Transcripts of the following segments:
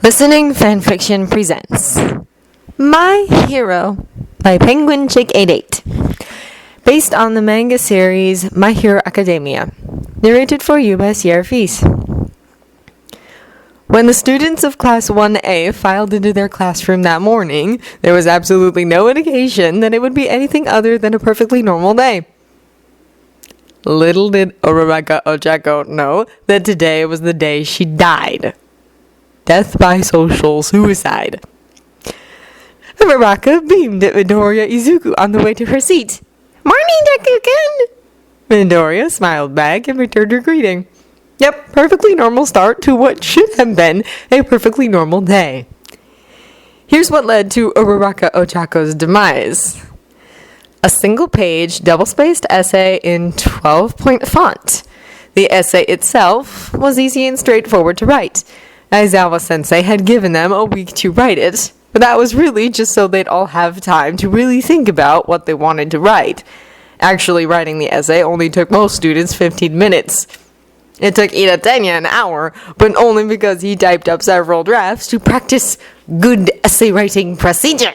Listening Fanfiction presents My Hero by Penguin Chick 88, based on the manga series My Hero Academia, narrated for you by Sierra Fees. When the students of Class 1A filed into their classroom that morning, there was absolutely no indication that it would be anything other than a perfectly normal day. Little did Rebecca Ochako know that today was the day she died. Death by social suicide. Rebecca beamed at Midoriya Izuku on the way to her seat. "Morning, Deku-kun!" Midoriya smiled back and returned her greeting. Yep, perfectly normal start to what should have been a perfectly normal day. Here's what led to Rebecca Ochako's demise. A single-page, double-spaced essay in 12-point font. The essay itself was easy and straightforward to write. Aizawa sensei had given them a week to write it, but that was really just so they'd all have time to really think about what they wanted to write. Actually, writing the essay only took most students 15 minutes. It took Ida Tenya an hour, but only because he typed up several drafts to practice good essay writing procedure.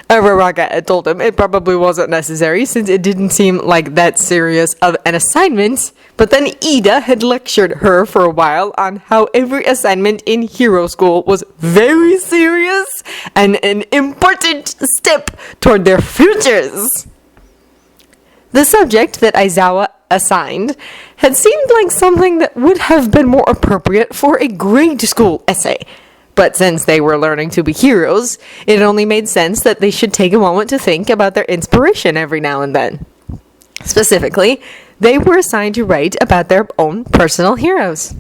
Araraka had told him it probably wasn't necessary since it didn't seem like that serious of an assignment, but then Ida had lectured her for a while on how every assignment in Hero School was very serious and an important step toward their futures. The subject that Aizawa assigned had seemed like something that would have been more appropriate for a grade school essay. But since they were learning to be heroes, it only made sense that they should take a moment to think about their inspiration every now and then. Specifically, they were assigned to write about their own personal heroes.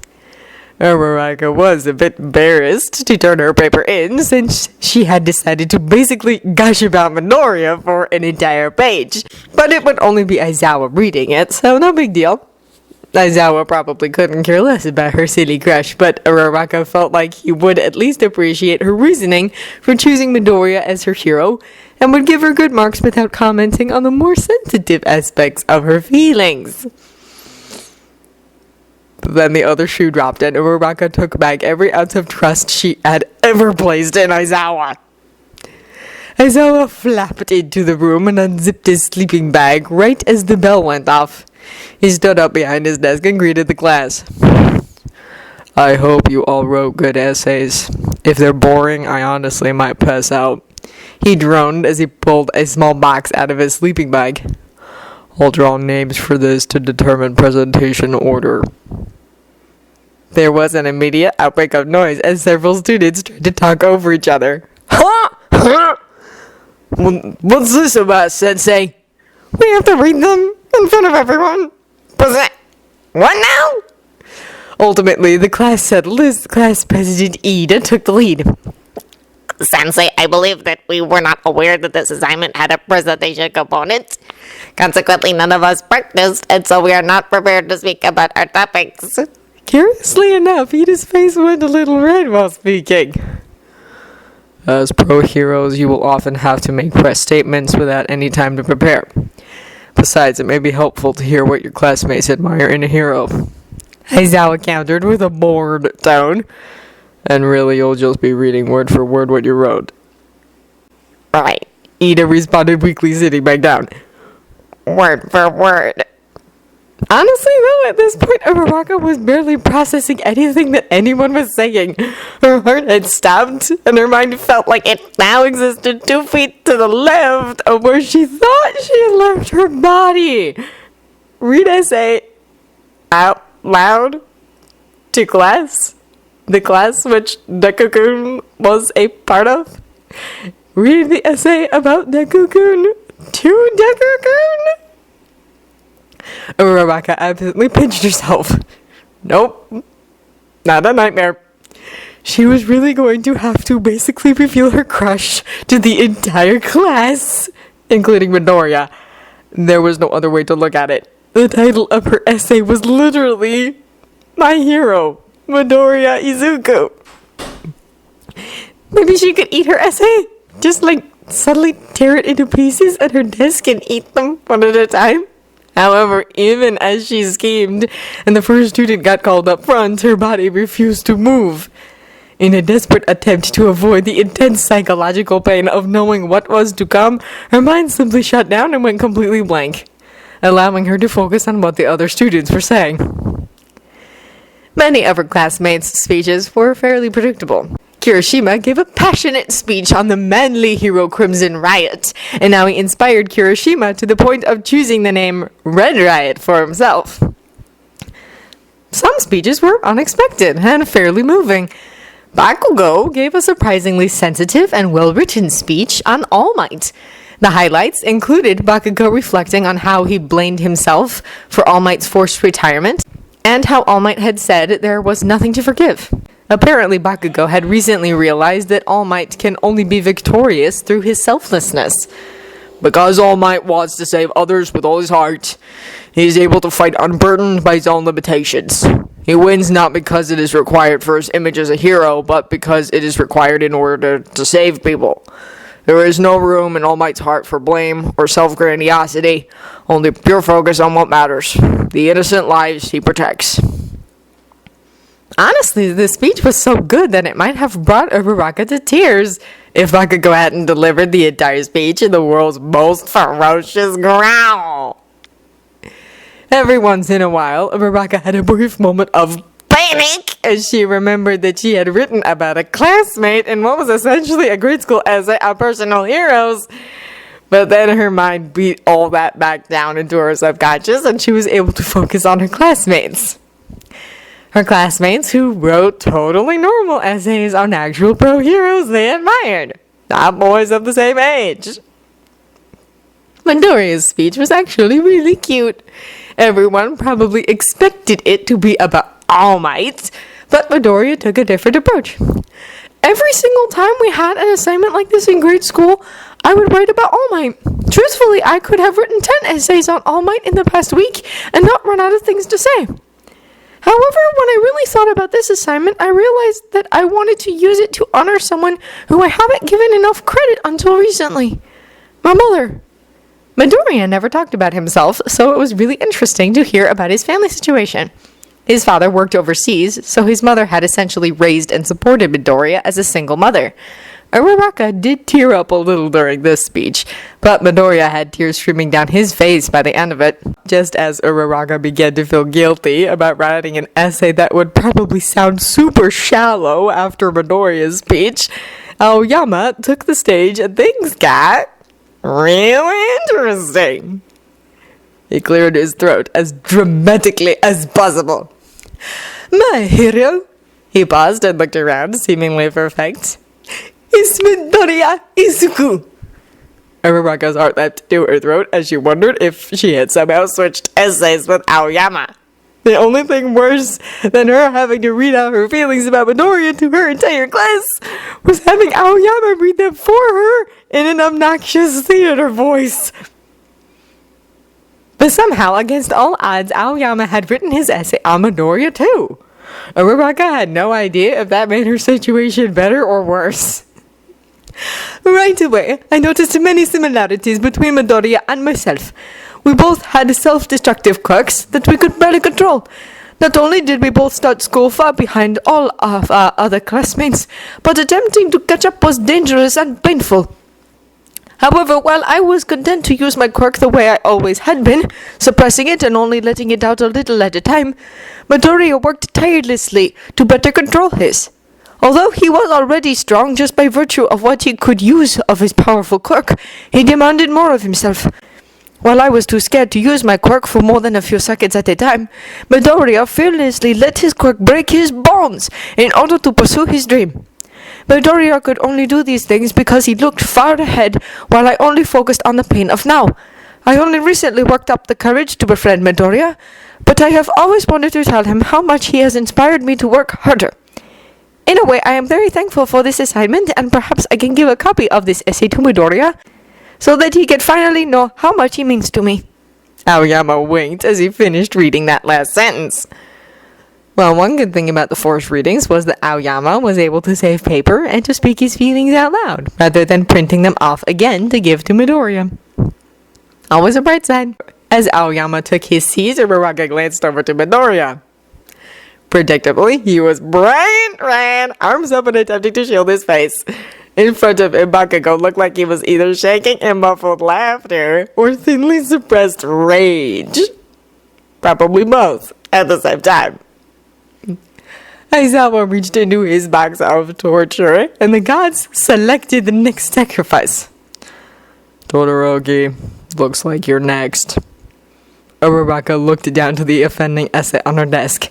Araraka was a bit embarrassed to turn her paper in since she had decided to basically gush about Midoriya for an entire page. But it would only be Aizawa reading it, so no big deal. Aizawa probably couldn't care less about her silly crush, but Araraka felt like he would at least appreciate her reasoning for choosing Midoriya as her hero, and would give her good marks without commenting on the more sensitive aspects of her feelings. Then the other shoe dropped, and Araraka took back every ounce of trust she had ever placed in Aizawa. Aizawa flapped into the room and unzipped his sleeping bag right as the bell went off. He stood up behind his desk and greeted the class. "I hope you all wrote good essays. If they're boring, I honestly might pass out." He droned as he pulled a small box out of his sleeping bag. "I'll draw names for this to determine presentation order." There was an immediate outbreak of noise as several students tried to talk over each other. "What's this about, Sensei?" "We have to read them in front of everyone." "What now?" Ultimately, the class settled as class president Ida took the lead. "Sensei, I believe that we were not aware that this assignment had a presentation component. Consequently, none of us practiced, and so we are not prepared to speak about our topics." Curiously enough, Ida's face went a little red while speaking. "As pro heroes, you will often have to make press statements without any time to prepare. Besides, it may be helpful to hear what your classmates admire in a hero," Aizawa countered with a bored tone. "And really, you'll just be reading word for word what you wrote." "Right," Ida responded weakly, sitting back down. "Word for word." Honestly, though, at this point, Araraka was barely processing anything that anyone was saying. Her heart had stopped, and her mind felt like it now existed 2 feet to the left of where she thought she had left her body. Read essay out loud to class. The class which Deku-kun was a part of. Read the essay about Deku-kun to Deku-kun. Araraka absently pinched herself. Nope. Not a nightmare. She was really going to have to basically reveal her crush to the entire class, including Midoriya. There was no other way to look at it. The title of her essay was literally My Hero, Midoriya Izuku. Maybe she could eat her essay? Just suddenly tear it into pieces at her desk and eat them one at a time? However, even as she schemed and the first student got called up front, her body refused to move. In a desperate attempt to avoid the intense psychological pain of knowing what was to come, her mind simply shut down and went completely blank, allowing her to focus on what the other students were saying. Many of her classmates' speeches were fairly predictable. Kirishima gave a passionate speech on the manly hero Crimson Riot, and how he inspired Kirishima to the point of choosing the name Red Riot for himself. Some speeches were unexpected and fairly moving. Bakugo gave a surprisingly sensitive and well-written speech on All Might. The highlights included Bakugo reflecting on how he blamed himself for All Might's forced retirement, and how All Might had said there was nothing to forgive. Apparently, Bakugo had recently realized that All Might can only be victorious through his selflessness. Because All Might wants to save others with all his heart, he is able to fight unburdened by his own limitations. He wins not because it is required for his image as a hero, but because it is required in order to save people. There is no room in All Might's heart for blame or self-grandiosity, only pure focus on what matters, the innocent lives he protects. Honestly, the speech was so good that it might have brought Uraraka to tears if Bakugo hadn't delivered the entire speech in the world's most ferocious growl. Every once in a while, Uraraka had a brief moment of panic as she remembered that she had written about a classmate in what was essentially a grade school essay on personal heroes. But then her mind beat all that back down into her subconscious and she was able to focus on her classmates. Her classmates who wrote totally normal essays on actual pro heroes they admired, not boys of the same age. Midoriya's speech was actually really cute. Everyone probably expected it to be about All Might, but Midoriya took a different approach. Every single time we had an assignment like this in grade school, I would write about All Might. Truthfully, I could have written 10 essays on All Might in the past week and not run out of things to say. However, when I really thought about this assignment, I realized that I wanted to use it to honor someone who I haven't given enough credit until recently. My mother. Midoriya never talked about himself, so it was really interesting to hear about his family situation. His father worked overseas, so his mother had essentially raised and supported Midoriya as a single mother. Uraraka did tear up a little during this speech, but Midoriya had tears streaming down his face by the end of it. Just as Uraraka began to feel guilty about writing an essay that would probably sound super shallow after Midoriya's speech, Aoyama took the stage and things got really interesting. He cleared his throat as dramatically as possible. My hero, he paused and looked around, seemingly perfect, is Midoriya Izuku. Uraraka's heart leapt to her throat as she wondered if she had somehow switched essays with Aoyama. The only thing worse than her having to read out her feelings about Midoriya to her entire class was having Aoyama read them for her in an obnoxious theater voice. But somehow, against all odds, Aoyama had written his essay on Midoriya too. Uraraka had no idea if that made her situation better or worse. Right away, I noticed many similarities between Midoriya and myself. We both had self-destructive quirks that we could barely control. Not only did we both start school far behind all of our other classmates, but attempting to catch up was dangerous and painful. However, while I was content to use my quirk the way I always had been, suppressing it and only letting it out a little at a time, Midoriya worked tirelessly to better control his. Although he was already strong just by virtue of what he could use of his powerful quirk, he demanded more of himself. While I was too scared to use my quirk for more than a few seconds at a time, Midoriya fearlessly let his quirk break his bones in order to pursue his dream. Midoriya could only do these things because he looked far ahead, while I only focused on the pain of now. I only recently worked up the courage to befriend Midoriya, but I have always wanted to tell him how much he has inspired me to work harder. In a way, I am very thankful for this assignment, and perhaps I can give a copy of this essay to Midoriya, so that he can finally know how much he means to me. Aoyama winked as he finished reading that last sentence. Well, one good thing about the forced readings was that Aoyama was able to save paper and to speak his feelings out loud, rather than printing them off again to give to Midoriya. Always a bright side. As Aoyama took his seat, Uraraka glanced over to Midoriya. Predictably, he was bright red, arms up and attempting to shield his face. In front of him, Bakugo looked like he was either shaking in muffled laughter or thinly suppressed rage. Probably both at the same time. Aizawa reached into his box of torture, and the gods selected the next sacrifice. Todoroki, looks like you're next. Uraraka looked down to the offending essay on her desk.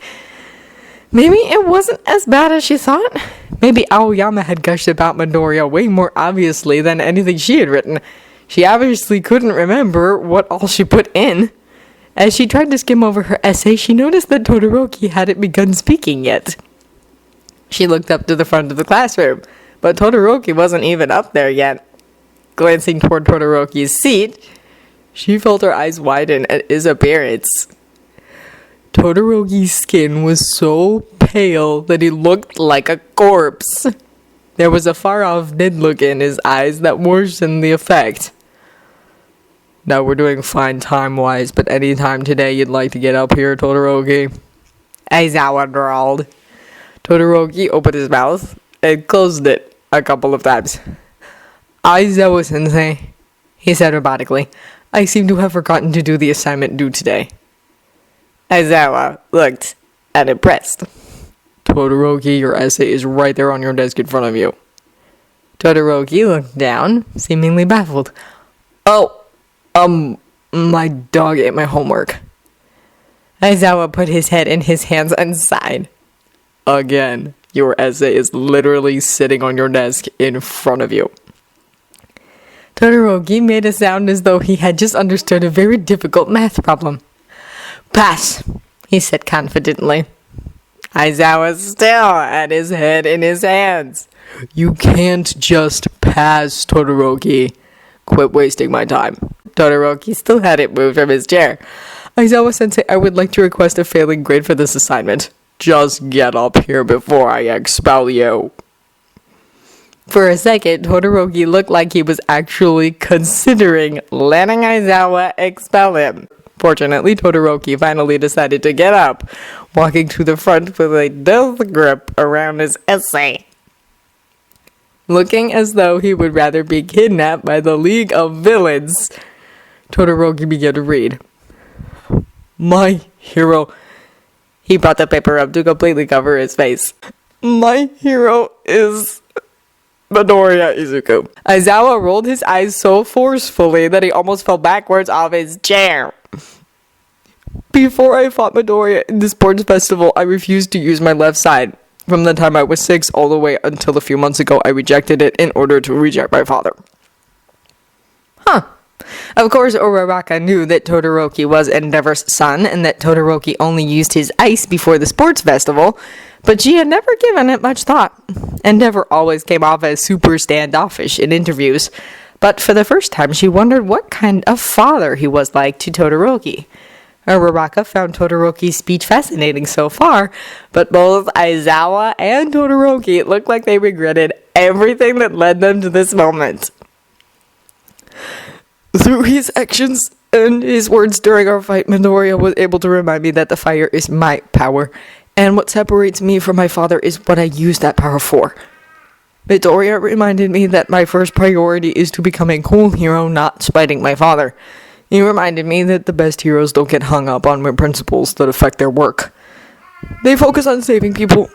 Maybe it wasn't as bad as she thought. Maybe Aoyama had gushed about Midoriya way more obviously than anything she had written. She obviously couldn't remember what all she put in. As she tried to skim over her essay, she noticed that Todoroki hadn't begun speaking yet. She looked up to the front of the classroom, but Todoroki wasn't even up there yet. Glancing toward Todoroki's seat, she felt her eyes widen at his appearance. Todoroki's skin was so pale that he looked like a corpse. There was a far-off dead look in his eyes that worsened the effect. Now we're doing fine time-wise, but any time today you'd like to get up here, Todoroki? Aizawa drawled. Todoroki opened his mouth and closed it a couple of times. Aizawa-sensei, he said robotically, I seem to have forgotten to do the assignment due today. Aizawa looked unimpressed. Todoroki, your essay is right there on your desk in front of you. Todoroki looked down, seemingly baffled. My dog ate my homework. Aizawa put his head in his hands and sighed. Again, your essay is literally sitting on your desk in front of you. Todoroki made a sound as though he had just understood a very difficult math problem. Pass, he said confidently. Aizawa still had his head in his hands. You can't just pass, Todoroki. Quit wasting my time. Todoroki still hadn't moved from his chair. Aizawa-sensei, I would like to request a failing grade for this assignment. Just get up here before I expel you. For a second, Todoroki looked like he was actually considering letting Aizawa expel him. Fortunately, Todoroki finally decided to get up, walking to the front with a death grip around his essay. Looking as though he would rather be kidnapped by the League of Villains, Todoroki began to read. My hero. He brought the paper up to completely cover his face. My hero is Midoriya Izuku. Aizawa rolled his eyes so forcefully that he almost fell backwards off his chair. Before I fought Midoriya in the sports festival, I refused to use my left side. From the time I was 6 all the way until a few months ago, I rejected it in order to reject my father. Of course, Uraraka knew that Todoroki was Endeavor's son and that Todoroki only used his ice before the sports festival, but she had never given it much thought. Endeavor always came off as super standoffish in interviews, but for the first time she wondered what kind of father he was like to Todoroki. Uraraka found Todoroki's speech fascinating so far, but both Aizawa and Todoroki looked like they regretted everything that led them to this moment. Through his actions and his words during our fight, Midoriya was able to remind me that the fire is my power, and what separates me from my father is what I use that power for. Midoriya reminded me that my first priority is to become a cool hero, not spiting my father. He reminded me that the best heroes don't get hung up on principles that affect their work. They focus on saving people.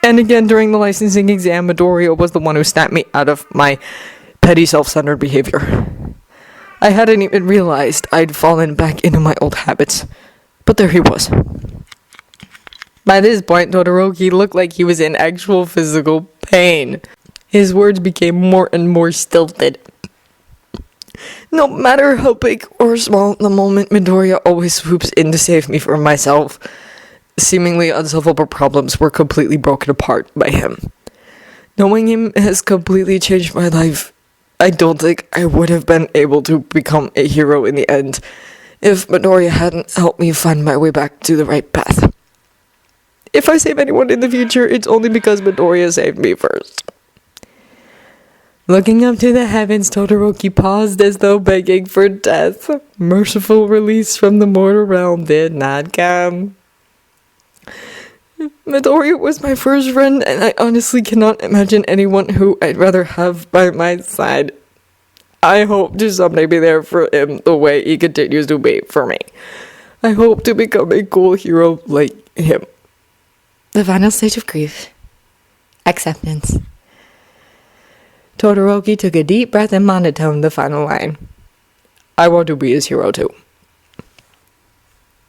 And again, during the licensing exam, Midoriya was the one who snapped me out of my petty self-centered behavior. I hadn't even realized I'd fallen back into my old habits. But there he was. By this point, Todoroki looked like he was in actual physical pain. His words became more and more stilted. No matter how big or small the moment, Midoriya always swoops in to save me from myself. Seemingly unsolvable problems were completely broken apart by him. Knowing him has completely changed my life. I don't think I would have been able to become a hero in the end if Midoriya hadn't helped me find my way back to the right path. If I save anyone in the future, it's only because Midoriya saved me first. Looking up to the heavens, Todoroki paused as though begging for death. Merciful release from the mortal realm did not come. Midori was my first friend, and I honestly cannot imagine anyone who I'd rather have by my side. I hope to someday be there for him the way he continues to be for me. I hope to become a cool hero like him. The final stage of grief. Acceptance. Todoroki took a deep breath and monotoned the final line. I want to be his hero too.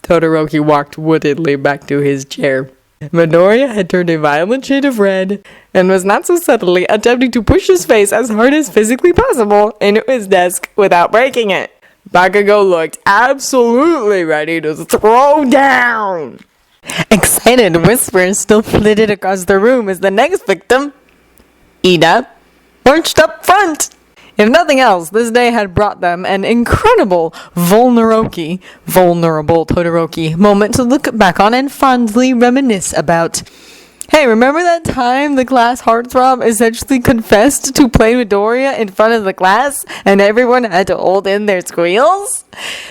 Todoroki walked woodedly back to his chair. Midoriya had turned a violent shade of red and was not so subtly attempting to push his face as hard as physically possible into his desk without breaking it. Bakugo looked absolutely ready to throw down. Excited whispers still flitted across the room as the next victim, Ida, marched up front. If nothing else, this day had brought them an incredible vulnerable Todoroki moment to look back on and fondly reminisce about. Hey, remember that time the class heartthrob essentially confessed to playing Midoriya in front of the class and everyone had to hold in their squeals?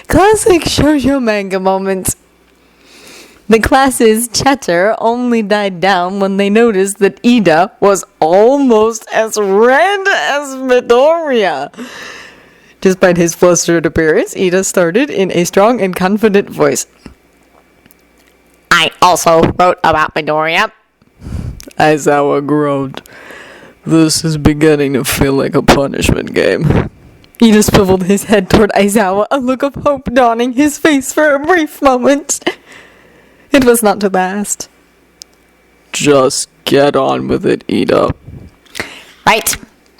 Classic shoujo manga moment. The class's chatter only died down when they noticed that Ida was almost as red as Midoriya. Despite his flustered appearance, Ida started in a strong and confident voice. I also wrote about Midoriya. Aizawa groaned. This is beginning to feel like a punishment game. Ida swiveled his head toward Aizawa, a look of hope dawning his face for a brief moment. It was not to last. Just get on with it, Ida. Right.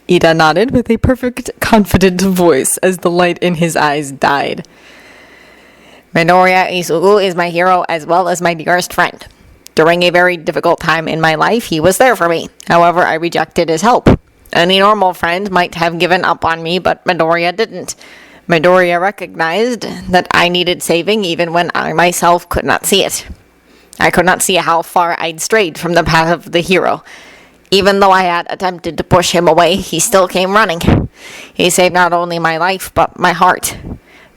Ida nodded with a perfect, confident voice as the light in his eyes died. Midoriya Izuku is my hero as well as my dearest friend. During a very difficult time in my life, he was there for me. However, I rejected his help. Any normal friend might have given up on me, but Midoriya didn't. Midoriya recognized that I needed saving even when I myself could not see it. I could not see how far I'd strayed from the path of the hero. Even though I had attempted to push him away, he still came running. He saved not only my life, but my heart.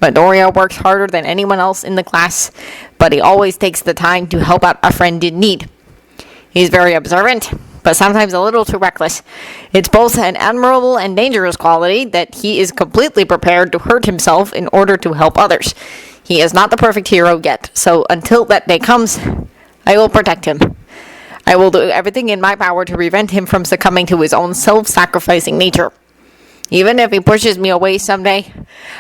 Midoriya works harder than anyone else in the class, but he always takes the time to help out a friend in need. He's very observant, but sometimes a little too reckless. It's both an admirable and dangerous quality that he is completely prepared to hurt himself in order to help others. He is not the perfect hero yet, so until that day comes, I will protect him. I will do everything in my power to prevent him from succumbing to his own self-sacrificing nature. Even if he pushes me away someday,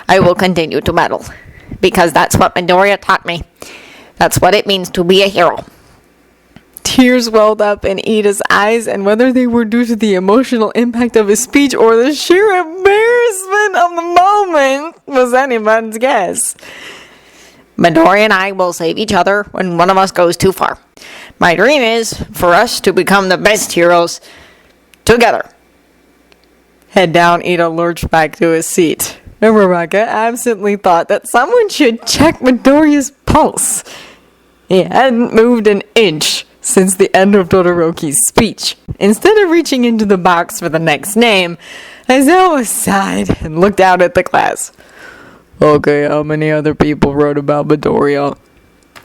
I will continue to meddle. Because that's what Midoriya taught me. That's what it means to be a hero. Tears welled up in Ida's eyes, and whether they were due to the emotional impact of his speech or the sheer embarrassment of the moment was anyone's guess. Midoriya and I will save each other when one of us goes too far. My dream is for us to become the best heroes together. Head down, Ida lurched back to his seat. Uraraka absently thought that someone should check Midoriya's pulse. He hadn't moved an inch since the end of Todoroki's speech. Instead of reaching into the box for the next name, Aizawa sighed and looked out at the class. Okay, how many other people wrote about Midoriya?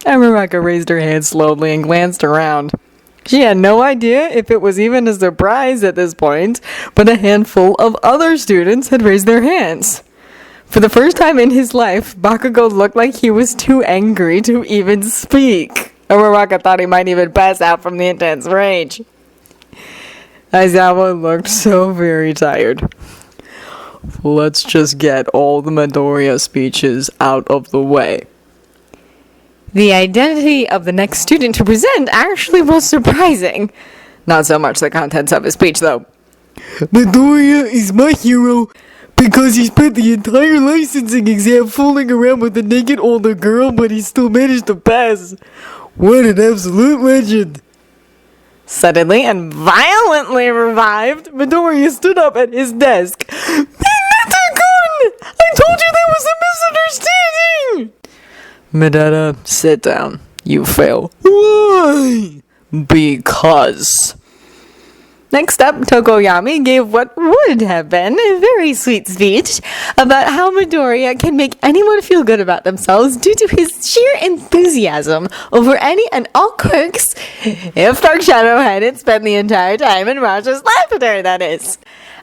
Uraraka raised her head slowly and glanced around. She had no idea if it was even a surprise at this point, but a handful of other students had raised their hands. For the first time in his life, Bakugo looked like he was too angry to even speak. Uraraka thought he might even pass out from the intense rage. Aizawa looked so very tired. Let's just get all the Midoriya speeches out of the way. The identity of the next student to present actually was surprising. Not so much the contents of his speech, though. Midoriya is my hero because he spent the entire licensing exam fooling around with a naked older girl, but he still managed to pass. What an absolute legend. Suddenly and violently revived, Midoriya stood up at his desk. Minato-kun! I told you there was a misunderstanding! Midata, sit down. You fail. Why? Because. Next up, Tokoyami gave what would have been a very sweet speech about how Midoriya can make anyone feel good about themselves due to his sheer enthusiasm over any and all quirks. If Dark Shadow hadn't spent the entire time in Raja's laboratory, that is.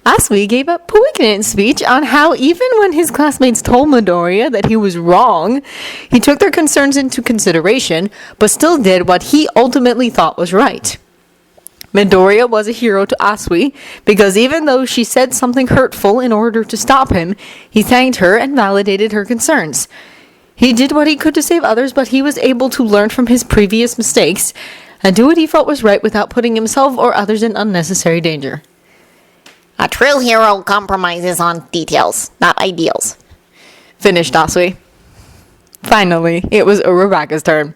Asui gave a poignant speech on how even when his classmates told Midoriya that he was wrong, he took their concerns into consideration, but still did what he ultimately thought was right. Midoriya was a hero to Asui because even though she said something hurtful in order to stop him, he thanked her and validated her concerns. He did what he could to save others, but he was able to learn from his previous mistakes and do what he felt was right without putting himself or others in unnecessary danger. A true hero compromises on details, not ideals. Finished Asui. Finally, it was Uraraka's turn.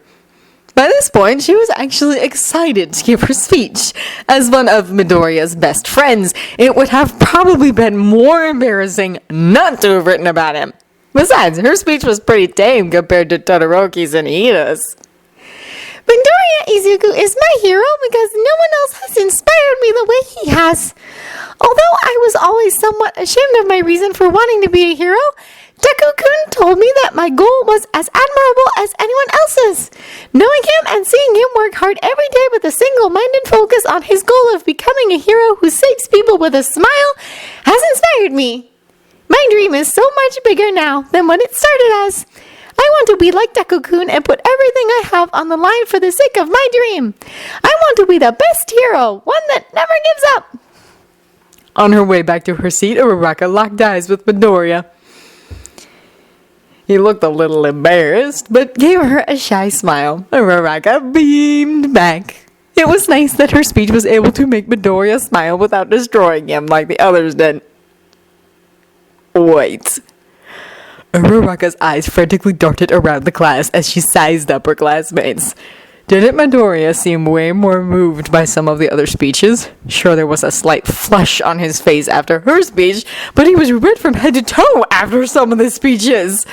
By this point, she was actually excited to give her speech. As one of Midoriya's best friends, it would have probably been more embarrassing not to have written about him. Besides, her speech was pretty tame compared to Todoroki's and Iida's. Midoriya Izuku is my hero because no one else has inspired me the way he has. Although I was always somewhat ashamed of my reason for wanting to be a hero, Deku-kun told me that my goal was as admirable as anyone else's. Knowing him and seeing him work hard every day with a single-minded focus on his goal of becoming a hero who saves people with a smile has inspired me. My dream is so much bigger now than what it started as. I want to be like Deku-kun and put everything I have on the line for the sake of my dream. I want to be the best hero, one that never gives up. On her way back to her seat, Uraraka locked eyes with Midoriya. He looked a little embarrassed, but gave her a shy smile. Uraraka beamed back. It was nice that her speech was able to make Midoriya smile without destroying him like the others did. Wait. Uraraka's eyes frantically darted around the class as she sized up her classmates. Didn't Midoriya seem way more moved by some of the other speeches? Sure, there was a slight flush on his face after her speech, but he was red from head to toe after some of the speeches.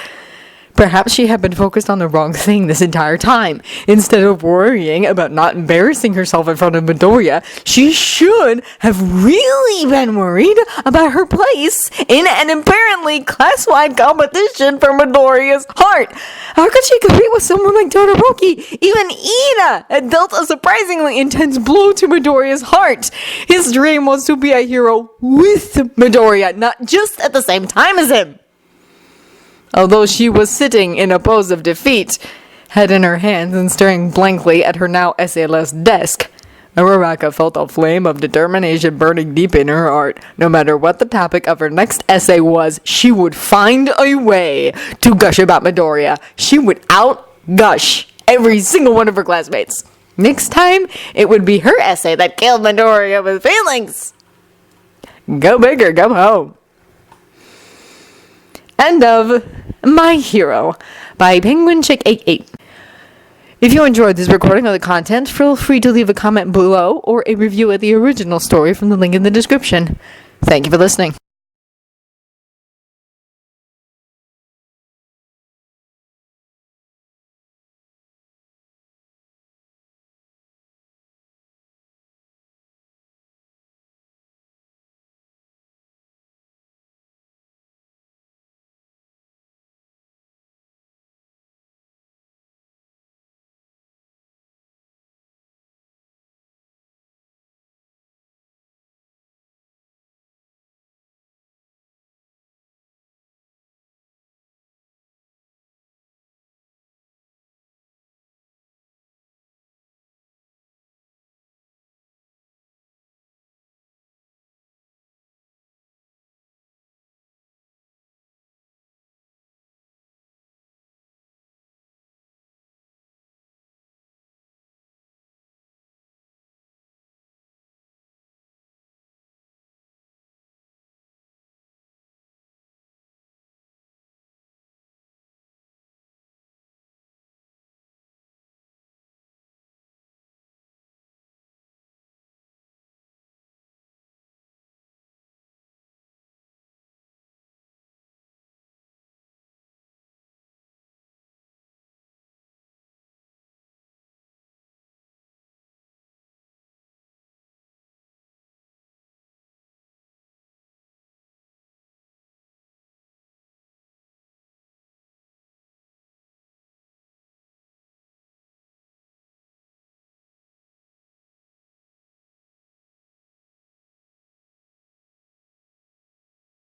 Perhaps she had been focused on the wrong thing this entire time. Instead of worrying about not embarrassing herself in front of Midoriya, she should have really been worried about her place in an apparently class-wide competition for Midoriya's heart. How could she compete with someone like Todoroki? Even Ida had dealt a surprisingly intense blow to Midoriya's heart. His dream was to be a hero with Midoriya, not just at the same time as him. Although she was sitting in a pose of defeat, head in her hands and staring blankly at her now essayless desk, Uraraka felt a flame of determination burning deep in her heart. No matter what the topic of her next essay was, she would find a way to gush about Midoriya. She would out-gush every single one of her classmates. Next time, it would be her essay that killed Midoriya with feelings. Go big or go home. End of My Hero by Penguin Chick 88. If you enjoyed this recording of the content, feel free to leave a comment below or a review of the original story from the link in the description. Thank you for listening.